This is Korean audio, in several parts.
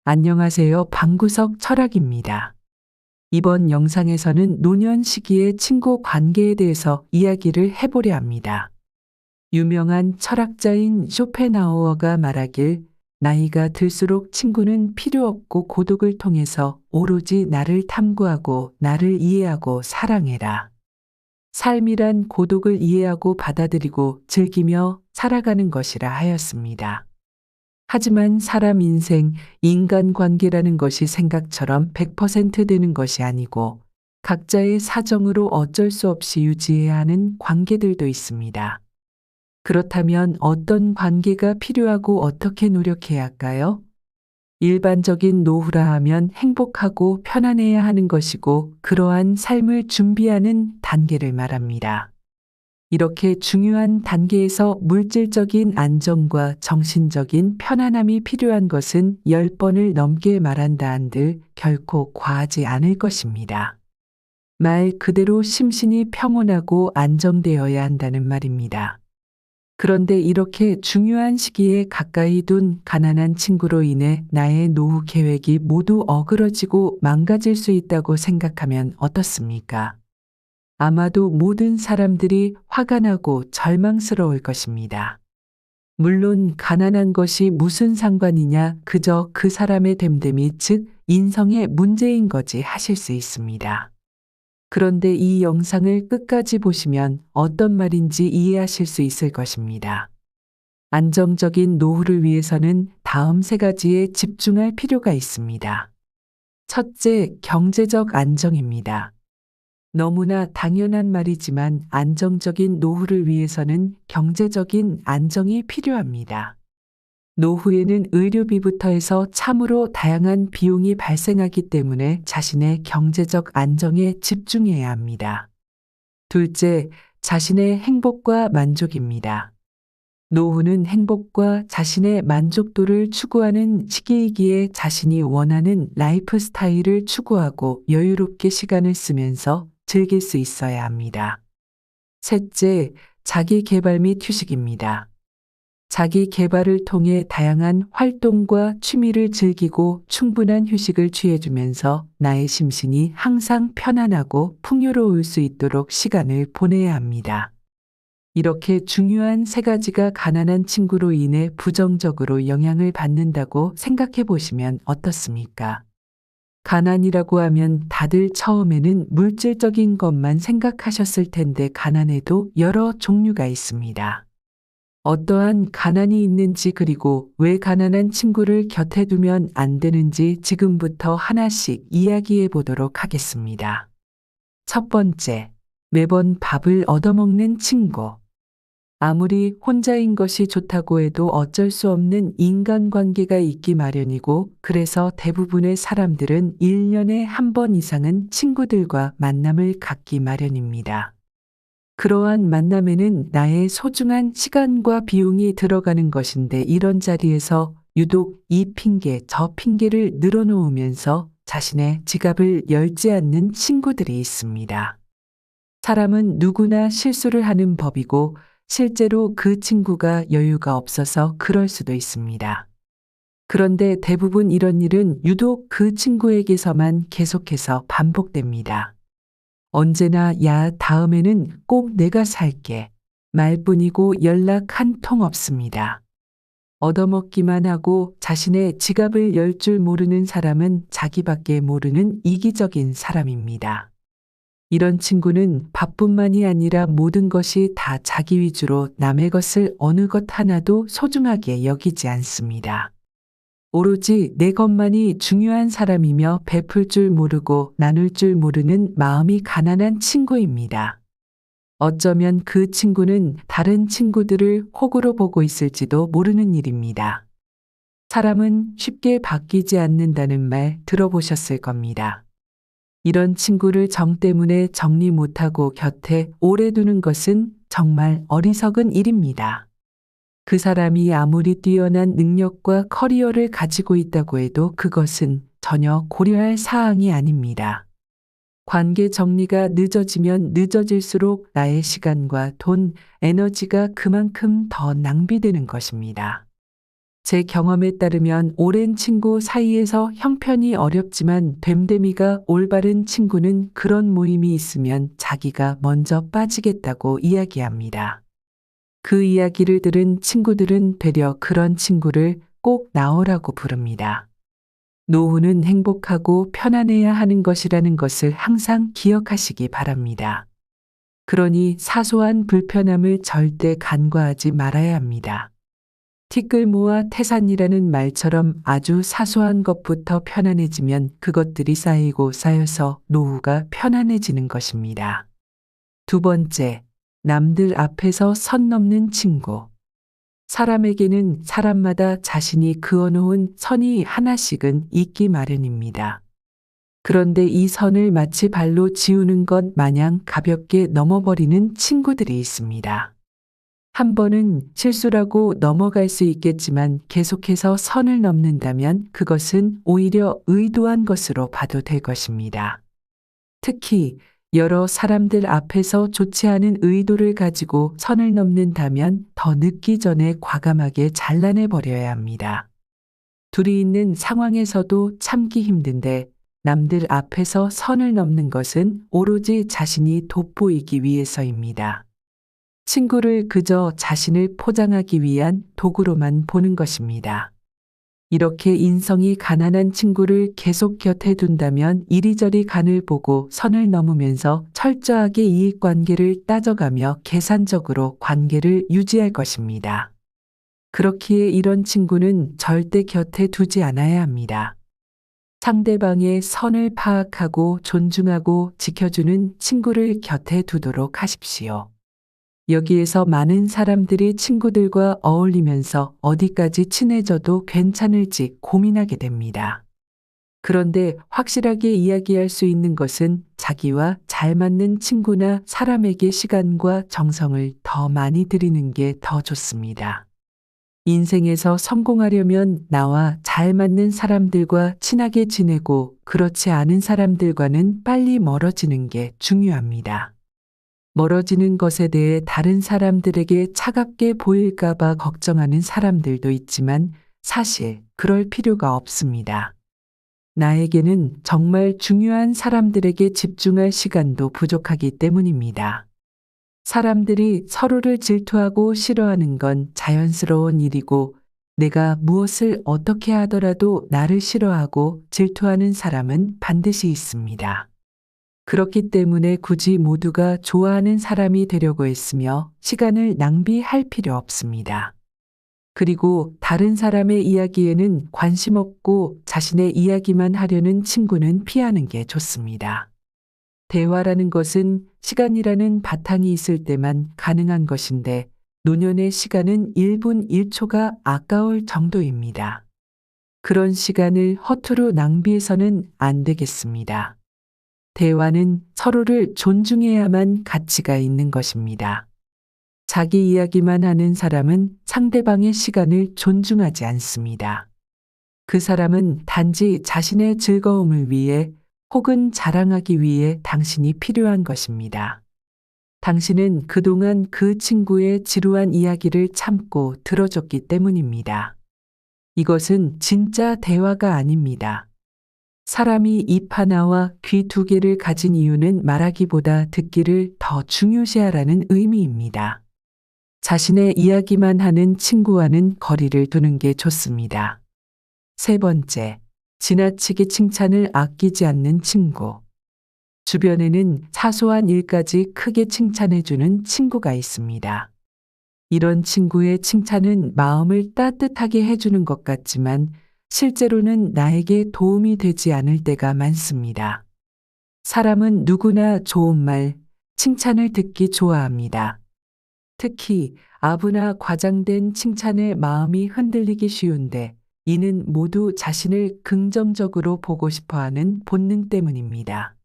안녕하세요. 방구석 철학입니다. 이번 영상에서는 노년 시기의 친구 관계에 대해서 이야기를 해보려 합니다. 유명한 철학자인 쇼펜하우어가 말하길 나이가 들수록 친구는 필요 없고 고독을 통해서 오로지 나를 탐구하고 나를 이해하고 사랑해라. 삶이란 고독을 이해하고 받아들이고 즐기며 살아가는 것이라 하였습니다. 하지만 사람 인생, 인간관계라는 것이 생각처럼 100% 되는 것이 아니고 각자의 사정으로 어쩔 수 없이 유지해야 하는 관계들도 있습니다. 그렇다면 어떤 관계가 필요하고 어떻게 노력해야 할까요? 일반적인 노후라 하면 행복하고 편안해야 하는 것이고 그러한 삶을 준비하는 단계를 말합니다. 이렇게 중요한 단계에서 물질적인 안정과 정신적인 편안함이 필요한 것은 10번을 넘게 말한다 한들 결코 과하지 않을 것입니다. 말 그대로 심신이 평온하고 안정되어야 한다는 말입니다. 그런데 이렇게 중요한 시기에 가까이 둔 가난한 친구로 인해 나의 노후 계획이 모두 어그러지고 망가질 수 있다고 생각하면 어떻습니까? 아마도 모든 사람들이 화가 나고 절망스러울 것입니다. 물론 가난한 것이 무슨 상관이냐, 그저 그 사람의 됨됨이 즉 인성의 문제인 거지 하실 수 있습니다. 그런데 이 영상을 끝까지 보시면 어떤 말인지 이해하실 수 있을 것입니다. 안정적인 노후를 위해서는 다음 세 가지에 집중할 필요가 있습니다. 첫째, 경제적 안정입니다. 너무나 당연한 말이지만 안정적인 노후를 위해서는 경제적인 안정이 필요합니다. 노후에는 의료비부터 해서 참으로 다양한 비용이 발생하기 때문에 자신의 경제적 안정에 집중해야 합니다. 둘째, 자신의 행복과 만족입니다. 노후는 행복과 자신의 만족도를 추구하는 시기이기에 자신이 원하는 라이프 스타일을 추구하고 여유롭게 시간을 쓰면서 즐길 수 있어야 합니다. 셋째, 자기 개발 및 휴식입니다. 자기 개발을 통해 다양한 활동과 취미를 즐기고 충분한 휴식을 취해주면서 나의 심신이 항상 편안하고 풍요로울 수 있도록 시간을 보내야 합니다. 이렇게 중요한 세 가지가 가난한 친구로 인해 부정적으로 영향을 받는다고 생각해 보시면 어떻습니까? 가난이라고 하면 다들 처음에는 물질적인 것만 생각하셨을 텐데 가난에도 여러 종류가 있습니다. 어떠한 가난이 있는지 그리고 왜 가난한 친구를 곁에 두면 안 되는지 지금부터 하나씩 이야기해 보도록 하겠습니다. 첫 번째, 매번 밥을 얻어먹는 친구. 아무리 혼자인 것이 좋다고 해도 어쩔 수 없는 인간관계가 있기 마련이고 그래서 대부분의 사람들은 1년에 한 번 이상은 친구들과 만남을 갖기 마련입니다. 그러한 만남에는 나의 소중한 시간과 비용이 들어가는 것인데 이런 자리에서 유독 이 핑계 저 핑계를 늘어놓으면서 자신의 지갑을 열지 않는 친구들이 있습니다. 사람은 누구나 실수를 하는 법이고 실제로 그 친구가 여유가 없어서 그럴 수도 있습니다. 그런데 대부분 이런 일은 유독 그 친구에게서만 계속해서 반복됩니다. 언제나 야, 다음에는 꼭 내가 살게 말뿐이고 연락 한 통 없습니다. 얻어먹기만 하고 자신의 지갑을 열 줄 모르는 사람은 자기밖에 모르는 이기적인 사람입니다. 이런 친구는 밥뿐만이 아니라 모든 것이 다 자기 위주로 남의 것을 어느 것 하나도 소중하게 여기지 않습니다. 오로지 내 것만이 중요한 사람이며 베풀 줄 모르고 나눌 줄 모르는 마음이 가난한 친구입니다. 어쩌면 그 친구는 다른 친구들을 호구로 보고 있을지도 모르는 일입니다. 사람은 쉽게 바뀌지 않는다는 말 들어보셨을 겁니다. 이런 친구를 정 때문에 정리 못하고 곁에 오래 두는 것은 정말 어리석은 일입니다. 그 사람이 아무리 뛰어난 능력과 커리어를 가지고 있다고 해도 그것은 전혀 고려할 사항이 아닙니다. 관계 정리가 늦어지면 늦어질수록 나의 시간과 돈, 에너지가 그만큼 더 낭비되는 것입니다. 제 경험에 따르면 오랜 친구 사이에서 형편이 어렵지만 됨됨이가 올바른 친구는 그런 모임이 있으면 자기가 먼저 빠지겠다고 이야기합니다. 그 이야기를 들은 친구들은 되려 그런 친구를 꼭 나오라고 부릅니다. 노후는 행복하고 편안해야 하는 것이라는 것을 항상 기억하시기 바랍니다. 그러니 사소한 불편함을 절대 간과하지 말아야 합니다. 티끌 모아 태산이라는 말처럼 아주 사소한 것부터 편안해지면 그것들이 쌓이고 쌓여서 노후가 편안해지는 것입니다. 두 번째, 남들 앞에서 선 넘는 친구. 사람에게는 사람마다 자신이 그어놓은 선이 하나씩은 있기 마련입니다. 그런데 이 선을 마치 발로 지우는 것 마냥 가볍게 넘어버리는 친구들이 있습니다. 한 번은 실수라고 넘어갈 수 있겠지만 계속해서 선을 넘는다면 그것은 오히려 의도한 것으로 봐도 될 것입니다. 특히 여러 사람들 앞에서 좋지 않은 의도를 가지고 선을 넘는다면 더 늦기 전에 과감하게 잘라내 버려야 합니다. 둘이 있는 상황에서도 참기 힘든데 남들 앞에서 선을 넘는 것은 오로지 자신이 돋보이기 위해서입니다. 친구를 그저 자신을 포장하기 위한 도구로만 보는 것입니다. 이렇게 인성이 가난한 친구를 계속 곁에 둔다면 이리저리 간을 보고 선을 넘으면서 철저하게 이익관계를 따져가며 계산적으로 관계를 유지할 것입니다. 그렇기에 이런 친구는 절대 곁에 두지 않아야 합니다. 상대방의 선을 파악하고 존중하고 지켜주는 친구를 곁에 두도록 하십시오. 여기에서 많은 사람들이 친구들과 어울리면서 어디까지 친해져도 괜찮을지 고민하게 됩니다. 그런데 확실하게 이야기할 수 있는 것은 자기와 잘 맞는 친구나 사람에게 시간과 정성을 더 많이 들이는 게 더 좋습니다. 인생에서 성공하려면 나와 잘 맞는 사람들과 친하게 지내고 그렇지 않은 사람들과는 빨리 멀어지는 게 중요합니다. 멀어지는 것에 대해 다른 사람들에게 차갑게 보일까봐 걱정하는 사람들도 있지만 사실 그럴 필요가 없습니다. 나에게는 정말 중요한 사람들에게 집중할 시간도 부족하기 때문입니다. 사람들이 서로를 질투하고 싫어하는 건 자연스러운 일이고 내가 무엇을 어떻게 하더라도 나를 싫어하고 질투하는 사람은 반드시 있습니다. 그렇기 때문에 굳이 모두가 좋아하는 사람이 되려고 했으며 시간을 낭비할 필요 없습니다. 그리고 다른 사람의 이야기에는 관심 없고 자신의 이야기만 하려는 친구는 피하는 게 좋습니다. 대화라는 것은 시간이라는 바탕이 있을 때만 가능한 것인데 노년의 시간은 1분 1초가 아까울 정도입니다. 그런 시간을 허투루 낭비해서는 안 되겠습니다. 대화는 서로를 존중해야만 가치가 있는 것입니다. 자기 이야기만 하는 사람은 상대방의 시간을 존중하지 않습니다. 그 사람은 단지 자신의 즐거움을 위해 혹은 자랑하기 위해 당신이 필요한 것입니다. 당신은 그동안 그 친구의 지루한 이야기를 참고 들어줬기 때문입니다. 이것은 진짜 대화가 아닙니다. 사람이 입 하나와 귀 두 개를 가진 이유는 말하기보다 듣기를 더 중요시하라는 의미입니다. 자신의 이야기만 하는 친구와는 거리를 두는 게 좋습니다. 세 번째, 지나치게 칭찬을 아끼지 않는 친구. 주변에는 사소한 일까지 크게 칭찬해주는 친구가 있습니다. 이런 친구의 칭찬은 마음을 따뜻하게 해주는 것 같지만 실제로는 나에게 도움이 되지 않을 때가 많습니다. 사람은 누구나 좋은 말, 칭찬을 듣기 좋아합니다. 특히 아부나 과장된 칭찬에 마음이 흔들리기 쉬운데 이는 모두 자신을 긍정적으로 보고 싶어 하는 본능 때문입니다.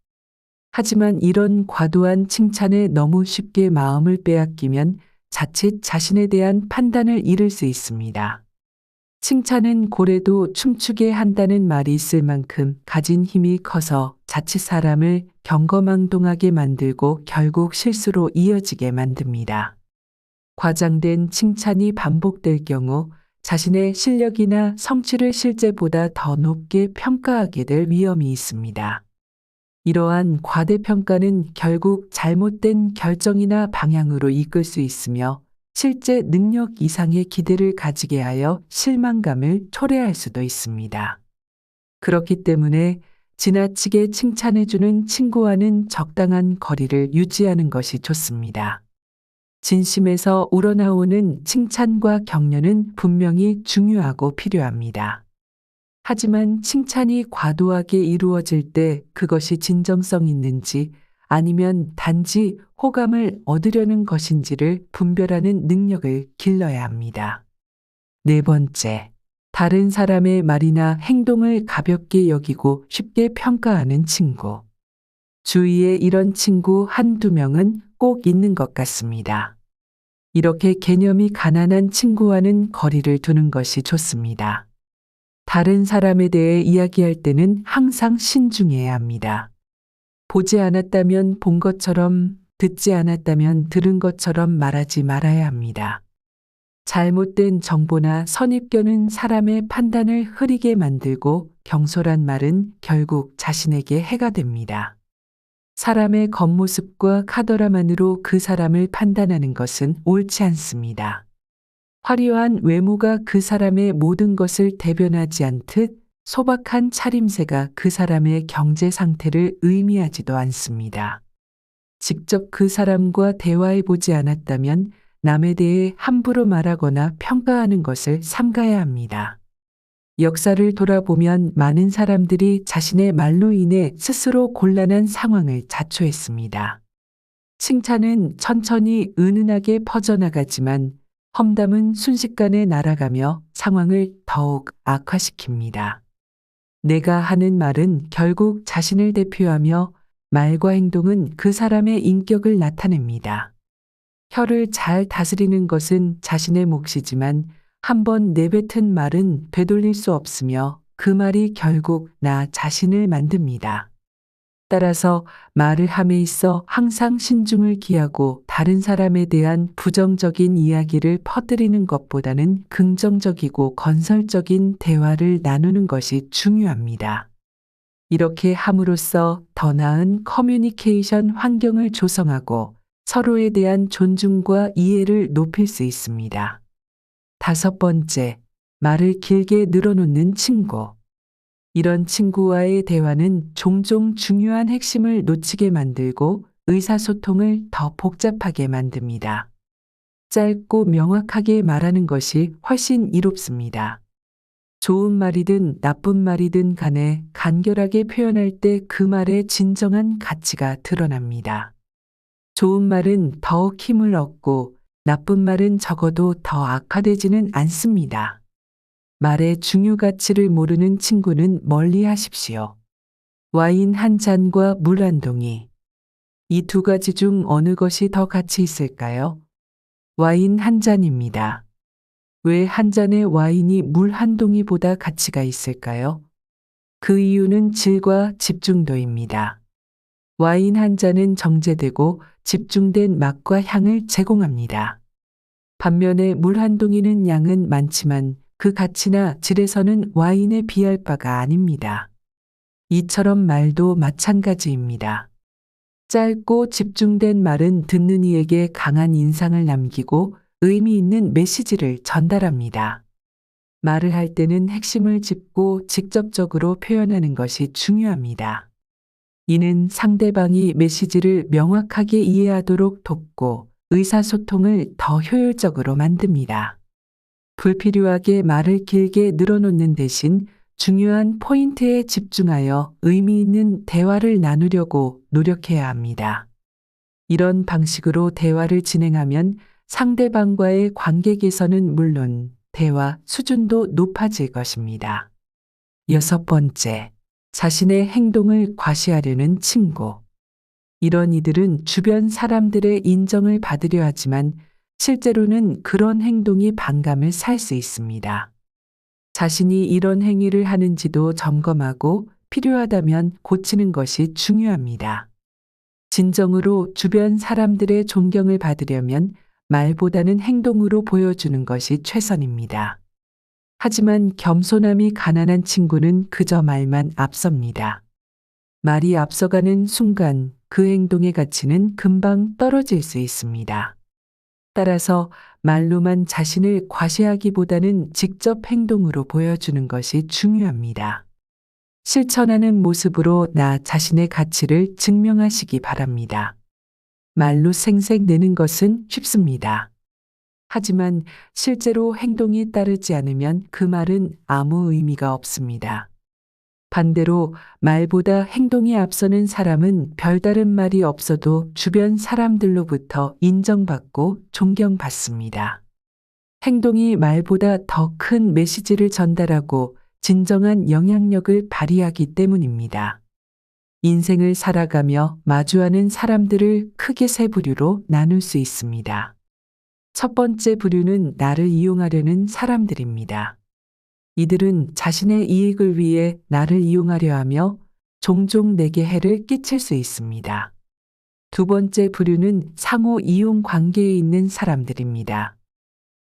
하지만 이런 과도한 칭찬에 너무 쉽게 마음을 빼앗기면 자칫 자신에 대한 판단을 잃을 수 있습니다. 칭찬은 고래도 춤추게 한다는 말이 있을 만큼 가진 힘이 커서 자칫 사람을 경거망동하게 만들고 결국 실수로 이어지게 만듭니다. 과장된 칭찬이 반복될 경우 자신의 실력이나 성취를 실제보다 더 높게 평가하게 될 위험이 있습니다. 이러한 과대평가는 결국 잘못된 결정이나 방향으로 이끌 수 있으며 실제 능력 이상의 기대를 가지게 하여 실망감을 초래할 수도 있습니다. 그렇기 때문에 지나치게 칭찬해주는 친구와는 적당한 거리를 유지하는 것이 좋습니다. 진심에서 우러나오는 칭찬과 격려는 분명히 중요하고 필요합니다. 하지만 칭찬이 과도하게 이루어질 때 그것이 진정성 있는지 아니면 단지 호감을 얻으려는 것인지를 분별하는 능력을 길러야 합니다. 네 번째, 다른 사람의 말이나 행동을 가볍게 여기고 쉽게 평가하는 친구. 주위에 이런 친구 한두 명은 꼭 있는 것 같습니다. 이렇게 개념이 가난한 친구와는 거리를 두는 것이 좋습니다. 다른 사람에 대해 이야기할 때는 항상 신중해야 합니다. 보지 않았다면 본 것처럼, 듣지 않았다면 들은 것처럼 말하지 말아야 합니다. 잘못된 정보나 선입견은 사람의 판단을 흐리게 만들고 경솔한 말은 결국 자신에게 해가 됩니다. 사람의 겉모습과 카더라만으로 그 사람을 판단하는 것은 옳지 않습니다. 화려한 외모가 그 사람의 모든 것을 대변하지 않듯 소박한 차림새가 그 사람의 경제 상태를 의미하지도 않습니다. 직접 그 사람과 대화해 보지 않았다면 남에 대해 함부로 말하거나 평가하는 것을 삼가야 합니다. 역사를 돌아보면 많은 사람들이 자신의 말로 인해 스스로 곤란한 상황을 자초했습니다. 칭찬은 천천히 은은하게 퍼져나가지만 험담은 순식간에 날아가며 상황을 더욱 악화시킵니다. 내가 하는 말은 결국 자신을 대표하며 말과 행동은 그 사람의 인격을 나타냅니다. 혀를 잘 다스리는 것은 자신의 몫이지만 한번 내뱉은 말은 되돌릴 수 없으며 그 말이 결국 나 자신을 만듭니다. 따라서 말을 함에 있어 항상 신중을 기하고 다른 사람에 대한 부정적인 이야기를 퍼뜨리는 것보다는 긍정적이고 건설적인 대화를 나누는 것이 중요합니다. 이렇게 함으로써 더 나은 커뮤니케이션 환경을 조성하고 서로에 대한 존중과 이해를 높일 수 있습니다. 다섯 번째, 말을 길게 늘어놓는 친구. 이런 친구와의 대화는 종종 중요한 핵심을 놓치게 만들고 의사소통을 더 복잡하게 만듭니다. 짧고 명확하게 말하는 것이 훨씬 이롭습니다. 좋은 말이든 나쁜 말이든 간에 간결하게 표현할 때 그 말의 진정한 가치가 드러납니다. 좋은 말은 더욱 힘을 얻고 나쁜 말은 적어도 더 악화되지는 않습니다. 말의 중요 가치를 모르는 친구는 멀리 하십시오. 와인 한 잔과 물 한 동이. 이 두 가지 중 어느 것이 더 가치 있을까요? 와인 한 잔입니다. 왜 한 잔의 와인이 물 한 동이보다 가치가 있을까요? 그 이유는 질과 집중도입니다. 와인 한 잔은 정제되고 집중된 맛과 향을 제공합니다. 반면에 물 한 동이는 양은 많지만 그 가치나 질에서는 와인에 비할 바가 아닙니다. 이처럼 말도 마찬가지입니다. 짧고 집중된 말은 듣는 이에게 강한 인상을 남기고 의미 있는 메시지를 전달합니다. 말을 할 때는 핵심을 짚고 직접적으로 표현하는 것이 중요합니다. 이는 상대방이 메시지를 명확하게 이해하도록 돕고 의사소통을 더 효율적으로 만듭니다. 불필요하게 말을 길게 늘어놓는 대신 중요한 포인트에 집중하여 의미 있는 대화를 나누려고 노력해야 합니다. 이런 방식으로 대화를 진행하면 상대방과의 관계 개선은 물론 대화 수준도 높아질 것입니다. 여섯 번째, 자신의 행동을 과시하려는 친구. 이런 이들은 주변 사람들의 인정을 받으려 하지만 실제로는 그런 행동이 반감을 살 수 있습니다. 자신이 이런 행위를 하는지도 점검하고 필요하다면 고치는 것이 중요합니다. 진정으로 주변 사람들의 존경을 받으려면 말보다는 행동으로 보여주는 것이 최선입니다. 하지만 겸손함이 가난한 친구는 그저 말만 앞섭니다. 말이 앞서가는 순간 그 행동의 가치는 금방 떨어질 수 있습니다. 따라서 말로만 자신을 과시하기보다는 직접 행동으로 보여주는 것이 중요합니다. 실천하는 모습으로 나 자신의 가치를 증명하시기 바랍니다. 말로 생색내는 것은 쉽습니다. 하지만 실제로 행동이 따르지 않으면 그 말은 아무 의미가 없습니다. 반대로 말보다 행동이 앞서는 사람은 별다른 말이 없어도 주변 사람들로부터 인정받고 존경받습니다. 행동이 말보다 더 큰 메시지를 전달하고 진정한 영향력을 발휘하기 때문입니다. 인생을 살아가며 마주하는 사람들을 크게 세 부류로 나눌 수 있습니다. 첫 번째 부류는 나를 이용하려는 사람들입니다. 이들은 자신의 이익을 위해 나를 이용하려 하며 종종 내게 해를 끼칠 수 있습니다. 두 번째 부류는 상호 이용 관계에 있는 사람들입니다.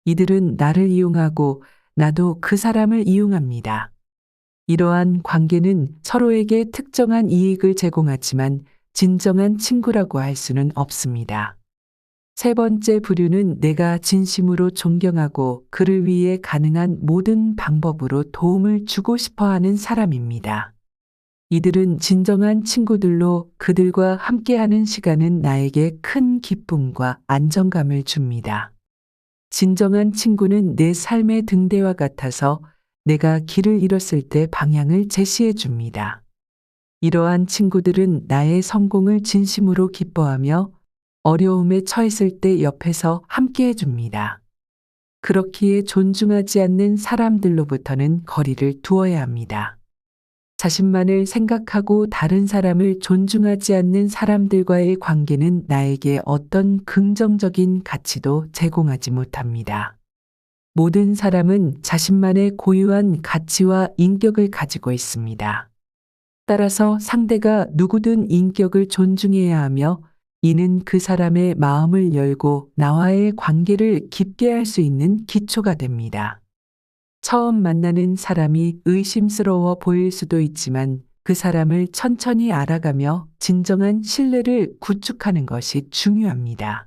이들은 나를 이용하고 나도 그 사람을 이용합니다. 이러한 관계는 서로에게 특정한 이익을 제공하지만 진정한 친구라고 할 수는 없습니다. 세 번째 부류는 내가 진심으로 존경하고 그를 위해 가능한 모든 방법으로 도움을 주고 싶어 하는 사람입니다. 이들은 진정한 친구들로 그들과 함께하는 시간은 나에게 큰 기쁨과 안정감을 줍니다. 진정한 친구는 내 삶의 등대와 같아서 내가 길을 잃었을 때 방향을 제시해 줍니다. 이러한 친구들은 나의 성공을 진심으로 기뻐하며 어려움에 처했을 때 옆에서 함께 해줍니다. 그렇기에 존중하지 않는 사람들로부터는 거리를 두어야 합니다. 자신만을 생각하고 다른 사람을 존중하지 않는 사람들과의 관계는 나에게 어떤 긍정적인 가치도 제공하지 못합니다. 모든 사람은 자신만의 고유한 가치와 인격을 가지고 있습니다. 따라서 상대가 누구든 인격을 존중해야 하며 이는 그 사람의 마음을 열고 나와의 관계를 깊게 할 수 있는 기초가 됩니다. 처음 만나는 사람이 의심스러워 보일 수도 있지만 그 사람을 천천히 알아가며 진정한 신뢰를 구축하는 것이 중요합니다.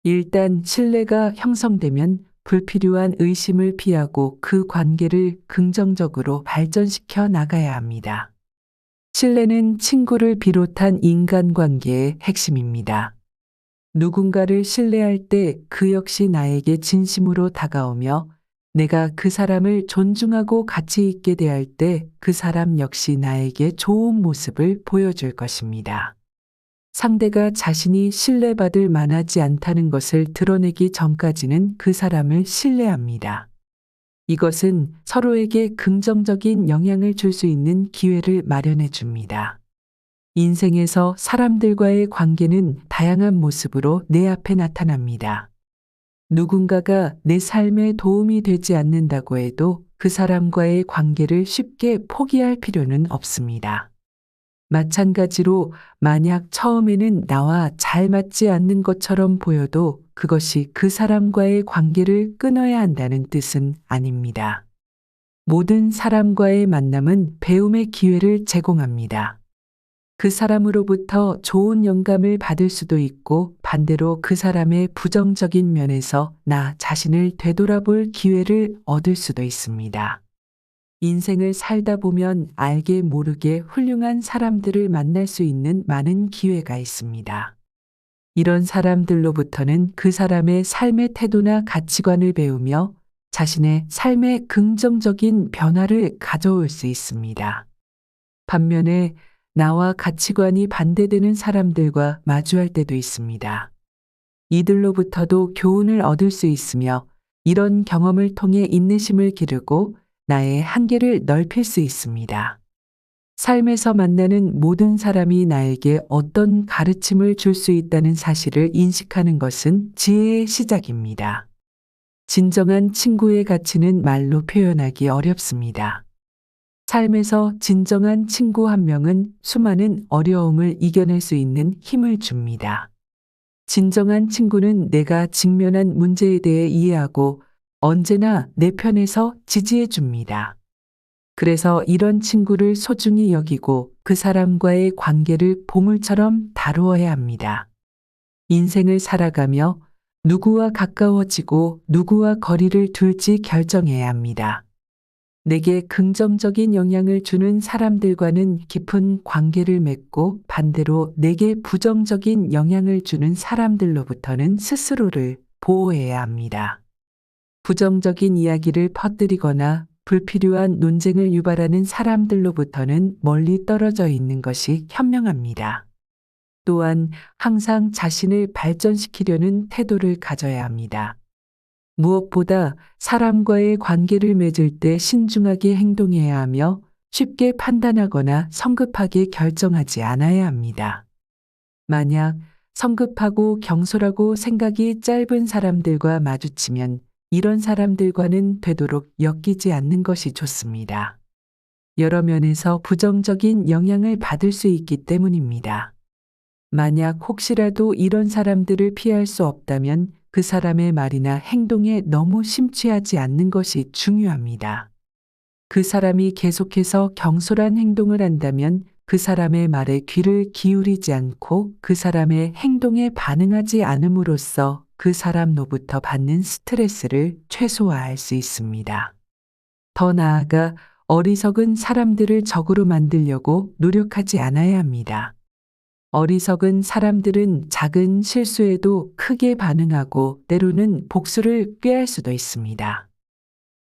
일단 신뢰가 형성되면 불필요한 의심을 피하고 그 관계를 긍정적으로 발전시켜 나가야 합니다. 신뢰는 친구를 비롯한 인간관계의 핵심입니다. 누군가를 신뢰할 때 그 역시 나에게 진심으로 다가오며 내가 그 사람을 존중하고 가치 있게 대할 때 그 사람 역시 나에게 좋은 모습을 보여줄 것입니다. 상대가 자신이 신뢰받을 만하지 않다는 것을 드러내기 전까지는 그 사람을 신뢰합니다. 이것은 서로에게 긍정적인 영향을 줄 수 있는 기회를 마련해 줍니다. 인생에서 사람들과의 관계는 다양한 모습으로 내 앞에 나타납니다. 누군가가 내 삶에 도움이 되지 않는다고 해도 그 사람과의 관계를 쉽게 포기할 필요는 없습니다. 마찬가지로 만약 처음에는 나와 잘 맞지 않는 것처럼 보여도 그것이 그 사람과의 관계를 끊어야 한다는 뜻은 아닙니다. 모든 사람과의 만남은 배움의 기회를 제공합니다. 그 사람으로부터 좋은 영감을 받을 수도 있고 반대로 그 사람의 부정적인 면에서 나 자신을 되돌아볼 기회를 얻을 수도 있습니다. 인생을 살다 보면 알게 모르게 훌륭한 사람들을 만날 수 있는 많은 기회가 있습니다. 이런 사람들로부터는 그 사람의 삶의 태도나 가치관을 배우며 자신의 삶에 긍정적인 변화를 가져올 수 있습니다. 반면에 나와 가치관이 반대되는 사람들과 마주할 때도 있습니다. 이들로부터도 교훈을 얻을 수 있으며 이런 경험을 통해 인내심을 기르고 나의 한계를 넓힐 수 있습니다. 삶에서 만나는 모든 사람이 나에게 어떤 가르침을 줄 수 있다는 사실을 인식하는 것은 지혜의 시작입니다. 진정한 친구의 가치는 말로 표현하기 어렵습니다. 삶에서 진정한 친구 한 명은 수많은 어려움을 이겨낼 수 있는 힘을 줍니다. 진정한 친구는 내가 직면한 문제에 대해 이해하고 언제나 내 편에서 지지해 줍니다. 그래서 이런 친구를 소중히 여기고 그 사람과의 관계를 보물처럼 다루어야 합니다. 인생을 살아가며 누구와 가까워지고 누구와 거리를 둘지 결정해야 합니다. 내게 긍정적인 영향을 주는 사람들과는 깊은 관계를 맺고 반대로 내게 부정적인 영향을 주는 사람들로부터는 스스로를 보호해야 합니다. 부정적인 이야기를 퍼뜨리거나 불필요한 논쟁을 유발하는 사람들로부터는 멀리 떨어져 있는 것이 현명합니다. 또한 항상 자신을 발전시키려는 태도를 가져야 합니다. 무엇보다 사람과의 관계를 맺을 때 신중하게 행동해야 하며 쉽게 판단하거나 성급하게 결정하지 않아야 합니다. 만약 성급하고 경솔하고 생각이 짧은 사람들과 마주치면 이런 사람들과는 되도록 엮이지 않는 것이 좋습니다. 여러 면에서 부정적인 영향을 받을 수 있기 때문입니다. 만약 혹시라도 이런 사람들을 피할 수 없다면 그 사람의 말이나 행동에 너무 심취하지 않는 것이 중요합니다. 그 사람이 계속해서 경솔한 행동을 한다면 그 사람의 말에 귀를 기울이지 않고 그 사람의 행동에 반응하지 않음으로써 그 사람로부터 받는 스트레스를 최소화할 수 있습니다. 더 나아가 어리석은 사람들을 적으로 만들려고 노력하지 않아야 합니다. 어리석은 사람들은 작은 실수에도 크게 반응하고 때로는 복수를 꾀할 수도 있습니다.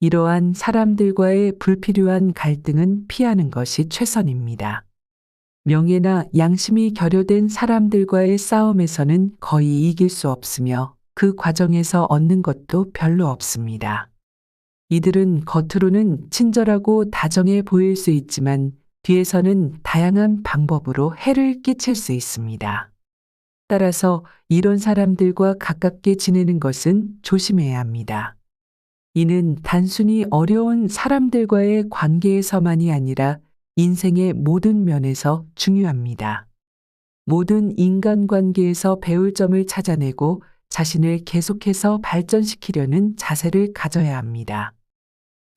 이러한 사람들과의 불필요한 갈등은 피하는 것이 최선입니다. 명예나 양심이 결여된 사람들과의 싸움에서는 거의 이길 수 없으며 그 과정에서 얻는 것도 별로 없습니다. 이들은 겉으로는 친절하고 다정해 보일 수 있지만 뒤에서는 다양한 방법으로 해를 끼칠 수 있습니다. 따라서 이런 사람들과 가깝게 지내는 것은 조심해야 합니다. 이는 단순히 어려운 사람들과의 관계에서만이 아니라 인생의 모든 면에서 중요합니다. 모든 인간관계에서 배울 점을 찾아내고 자신을 계속해서 발전시키려는 자세를 가져야 합니다.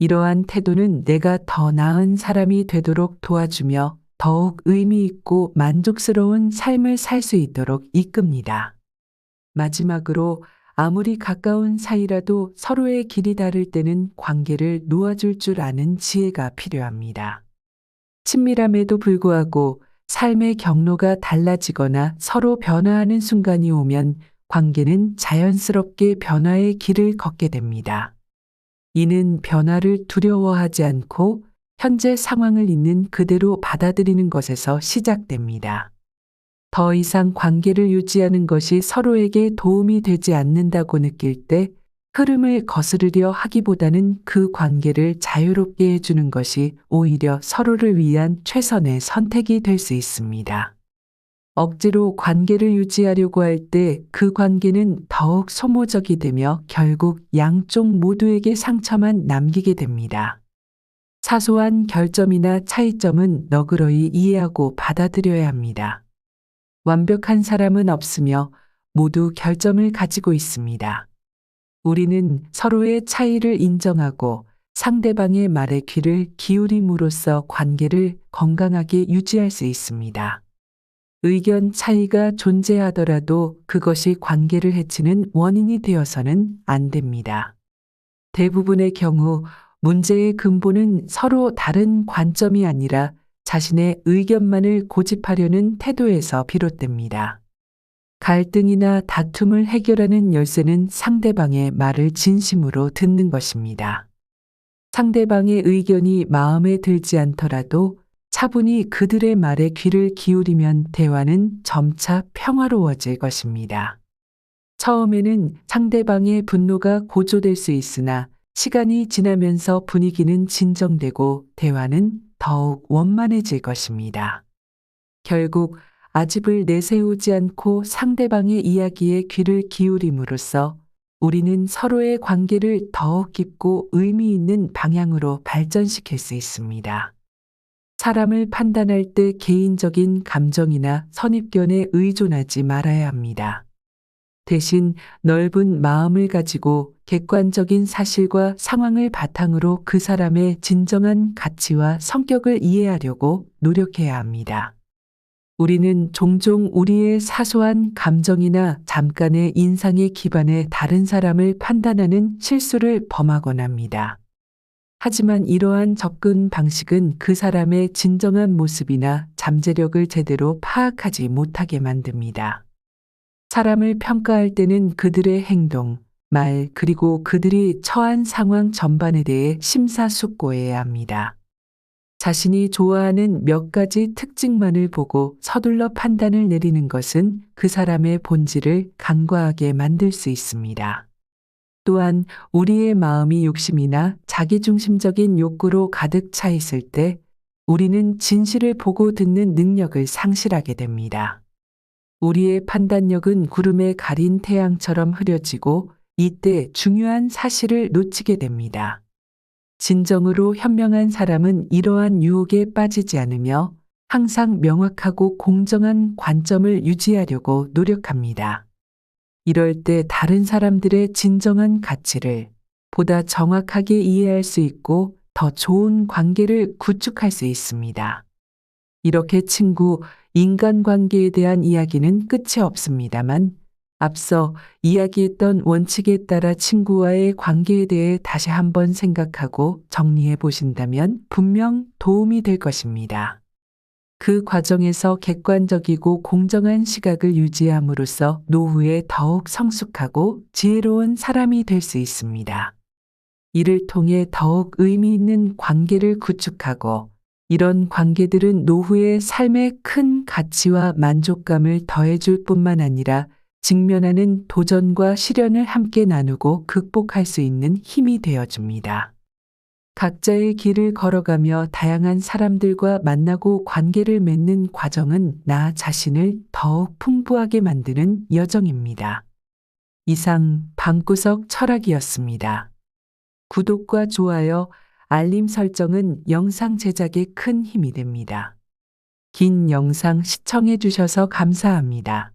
이러한 태도는 내가 더 나은 사람이 되도록 도와주며 더욱 의미 있고 만족스러운 삶을 살 수 있도록 이끕니다. 마지막으로 아무리 가까운 사이라도 서로의 길이 다를 때는 관계를 놓아줄 줄 아는 지혜가 필요합니다. 친밀함에도 불구하고 삶의 경로가 달라지거나 서로 변화하는 순간이 오면 관계는 자연스럽게 변화의 길을 걷게 됩니다. 이는 변화를 두려워하지 않고 현재 상황을 있는 그대로 받아들이는 것에서 시작됩니다. 더 이상 관계를 유지하는 것이 서로에게 도움이 되지 않는다고 느낄 때 흐름을 거스르려 하기보다는 그 관계를 자유롭게 해주는 것이 오히려 서로를 위한 최선의 선택이 될 수 있습니다. 억지로 관계를 유지하려고 할 때 그 관계는 더욱 소모적이 되며 결국 양쪽 모두에게 상처만 남기게 됩니다. 사소한 결점이나 차이점은 너그러이 이해하고 받아들여야 합니다. 완벽한 사람은 없으며 모두 결점을 가지고 있습니다. 우리는 서로의 차이를 인정하고 상대방의 말에 귀를 기울임으로써 관계를 건강하게 유지할 수 있습니다. 의견 차이가 존재하더라도 그것이 관계를 해치는 원인이 되어서는 안 됩니다. 대부분의 경우 문제의 근본은 서로 다른 관점이 아니라 자신의 의견만을 고집하려는 태도에서 비롯됩니다. 갈등이나 다툼을 해결하는 열쇠는 상대방의 말을 진심으로 듣는 것입니다. 상대방의 의견이 마음에 들지 않더라도 차분히 그들의 말에 귀를 기울이면 대화는 점차 평화로워질 것입니다. 처음에는 상대방의 분노가 고조될 수 있으나 시간이 지나면서 분위기는 진정되고 대화는 더욱 원만해질 것입니다. 결국 아집을 내세우지 않고 상대방의 이야기에 귀를 기울임으로써 우리는 서로의 관계를 더욱 깊고 의미 있는 방향으로 발전시킬 수 있습니다. 사람을 판단할 때 개인적인 감정이나 선입견에 의존하지 말아야 합니다. 대신 넓은 마음을 가지고 객관적인 사실과 상황을 바탕으로 그 사람의 진정한 가치와 성격을 이해하려고 노력해야 합니다. 우리는 종종 우리의 사소한 감정이나 잠깐의 인상에 기반해 다른 사람을 판단하는 실수를 범하곤 합니다. 하지만 이러한 접근 방식은 그 사람의 진정한 모습이나 잠재력을 제대로 파악하지 못하게 만듭니다. 사람을 평가할 때는 그들의 행동, 말, 그리고 그들이 처한 상황 전반에 대해 심사숙고해야 합니다. 자신이 좋아하는 몇 가지 특징만을 보고 서둘러 판단을 내리는 것은 그 사람의 본질을 간과하게 만들 수 있습니다. 또한 우리의 마음이 욕심이나 자기중심적인 욕구로 가득 차 있을 때 우리는 진실을 보고 듣는 능력을 상실하게 됩니다. 우리의 판단력은 구름에 가린 태양처럼 흐려지고 이때 중요한 사실을 놓치게 됩니다. 진정으로 현명한 사람은 이러한 유혹에 빠지지 않으며 항상 명확하고 공정한 관점을 유지하려고 노력합니다. 이럴 때 다른 사람들의 진정한 가치를 보다 정확하게 이해할 수 있고 더 좋은 관계를 구축할 수 있습니다. 이렇게 친구, 인간관계에 대한 이야기는 끝이 없습니다만 앞서 이야기했던 원칙에 따라 친구와의 관계에 대해 다시 한번 생각하고 정리해 보신다면 분명 도움이 될 것입니다. 그 과정에서 객관적이고 공정한 시각을 유지함으로써 노후에 더욱 성숙하고 지혜로운 사람이 될 수 있습니다. 이를 통해 더욱 의미 있는 관계를 구축하고 이런 관계들은 노후의 삶에 큰 가치와 만족감을 더해줄 뿐만 아니라 직면하는 도전과 시련을 함께 나누고 극복할 수 있는 힘이 되어줍니다. 각자의 길을 걸어가며 다양한 사람들과 만나고 관계를 맺는 과정은 나 자신을 더욱 풍부하게 만드는 여정입니다. 이상 방구석 철학이었습니다. 구독과 좋아요, 알림 설정은 영상 제작에 큰 힘이 됩니다. 긴 영상 시청해 주셔서 감사합니다.